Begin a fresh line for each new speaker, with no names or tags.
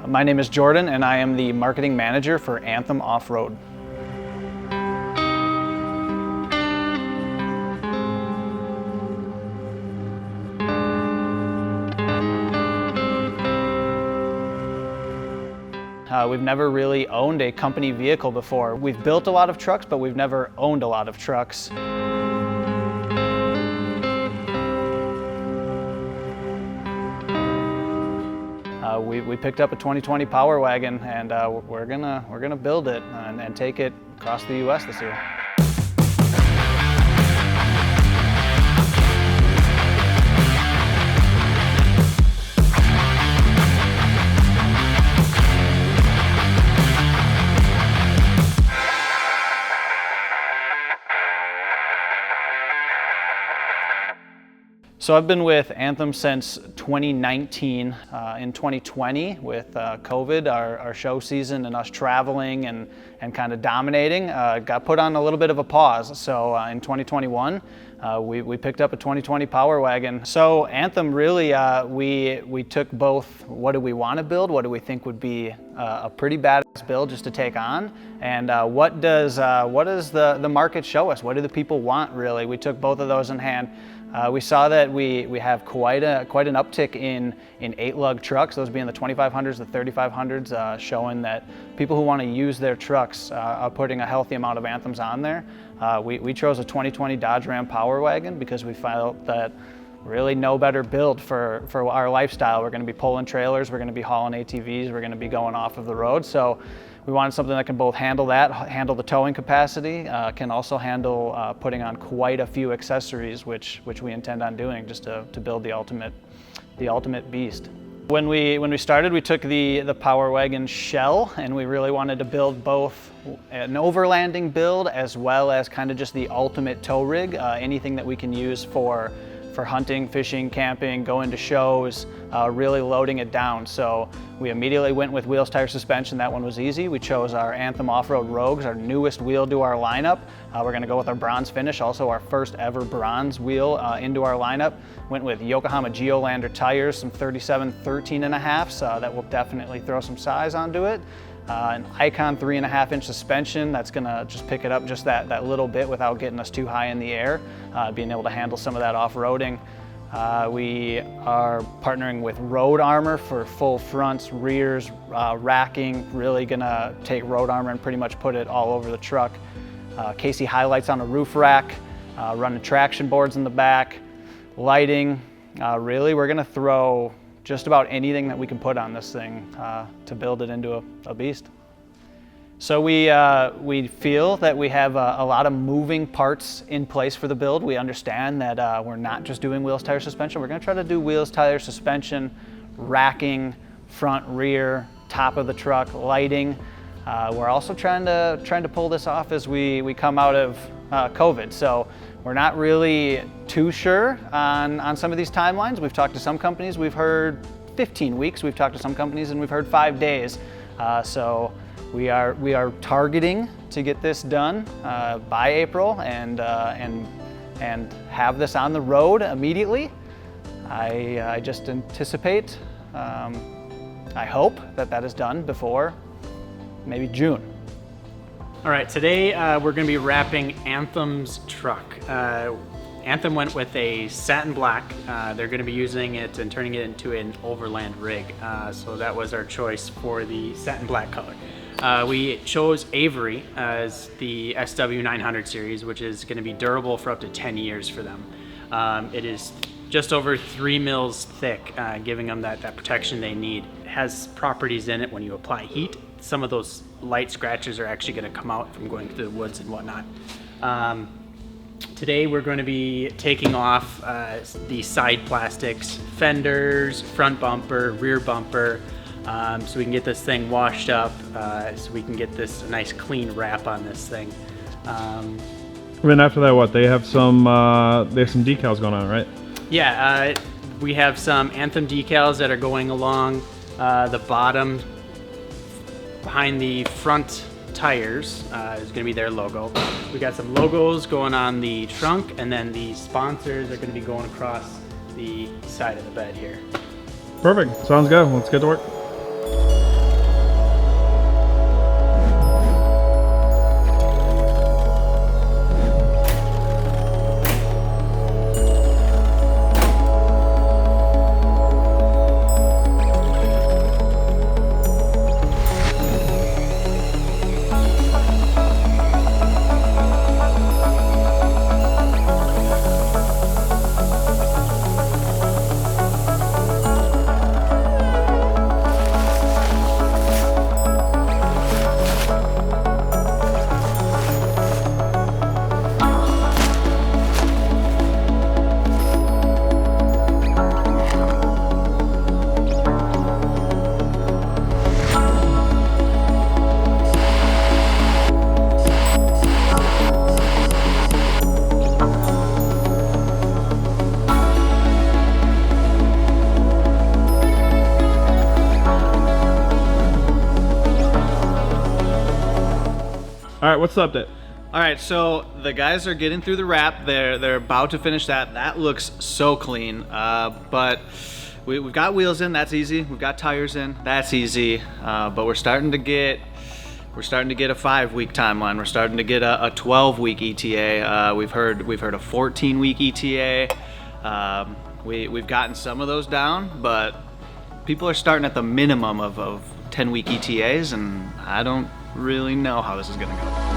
My name is Jordan and I am the marketing manager for Anthem Off-Road. We've never really owned a company vehicle before. We've built a lot of trucks, but we've never owned a lot of trucks. We picked up a 2020 Power Wagon, and we're gonna build it and take it across the U.S. this year. So I've been with Anthem since 2019. In 2020, with COVID, our show season and us traveling and kind of dominating, got put on a little bit of a pause. So in 2021, we picked up a 2020 Power Wagon. So Anthem really, we took both what do we want to build, what do we think would be a pretty badass build just to take on, and what does the market show us? What do the people want really? We took both of those in hand. We saw that we have quite an uptick in 8-lug trucks, those being the 2500s, the 3500s, showing that people who want to use their trucks are putting a healthy amount of Anthems on there. We chose a 2020 Dodge RAM Power Wagon because we felt that really no better build for our lifestyle. We're going to be pulling trailers, we're going to be hauling ATVs, we're going to be going off of the road. So we wanted something that can both handle the towing capacity, can also handle putting on quite a few accessories, which we intend on doing just to build the ultimate beast. When we started, we took the Power Wagon shell, and we really wanted to build both an overlanding build as well as kind of just the ultimate tow rig, anything that we can use for hunting, fishing, camping, going to shows, really loading it down. So we immediately went with wheels, tire, suspension. That one was easy. We chose our Anthem Off-Road Rogues, our newest wheel to our lineup. We're gonna go with our bronze finish, also our first ever bronze wheel into our lineup. Went with Yokohama Geolander tires, some 37 13.5s that will definitely throw some size onto it. An Icon 3.5-inch suspension that's gonna just pick it up just that little bit without getting us too high in the air, being able to handle some of that off-roading. We are partnering with Road Armor for full fronts, rears, racking, really gonna take Road Armor and pretty much put it all over the truck. Casey highlights on a roof rack, running traction boards in the back, lighting. Really, we're gonna throw just about anything that we can put on this thing to build it into a beast. So we feel that we have a lot of moving parts in place for the build. We understand that we're not just doing wheels, tire, suspension. We're gonna try to do wheels, tire, suspension, racking, front, rear, top of the truck, lighting. We're also trying to pull this off as we come out of COVID. So we're not really too sure on some of these timelines. We've talked to some companies, we've heard 15 weeks. We've talked to some companies and we've heard 5 days. So we are targeting to get this done by April and have this on the road immediately. I just anticipate, I hope that is done before maybe June.
All right, today we're gonna be wrapping Anthem's truck. Anthem went with a satin black. They're gonna be using it and turning it into an overland rig. So that was our choice for the satin black color. We chose Avery as the SW900 series, which is gonna be durable for up to 10 years for them. It is just over 3 mils thick, giving them that protection they need. It has properties in it when you apply heat. Some of those light scratches are actually going to come out from going through the woods and whatnot. Today we're going to be taking off the side plastics, fenders, front bumper, rear bumper, so we can get this thing washed up, so we can get this nice clean wrap on this thing.
And then after that, what? They have some decals going on, right?
Yeah, we have some Anthem decals that are going along the bottom. Behind the front tires is going to be their logo. We got some logos going on the trunk, and then the sponsors are going to be going across the side of the bed here.
Perfect. Sounds good. Let's get to work. All right, what's the update?
All right, so the guys are getting through the wrap. They're about to finish that. That looks so clean. But we've got wheels in. That's easy. We've got tires in. That's easy. But we're starting to get a 5-week timeline. We're starting to get a 12-week ETA. We've heard a 14-week ETA. We've gotten some of those down, but people are starting at the minimum of 10-week ETAs, and I don't really know how this is going to go.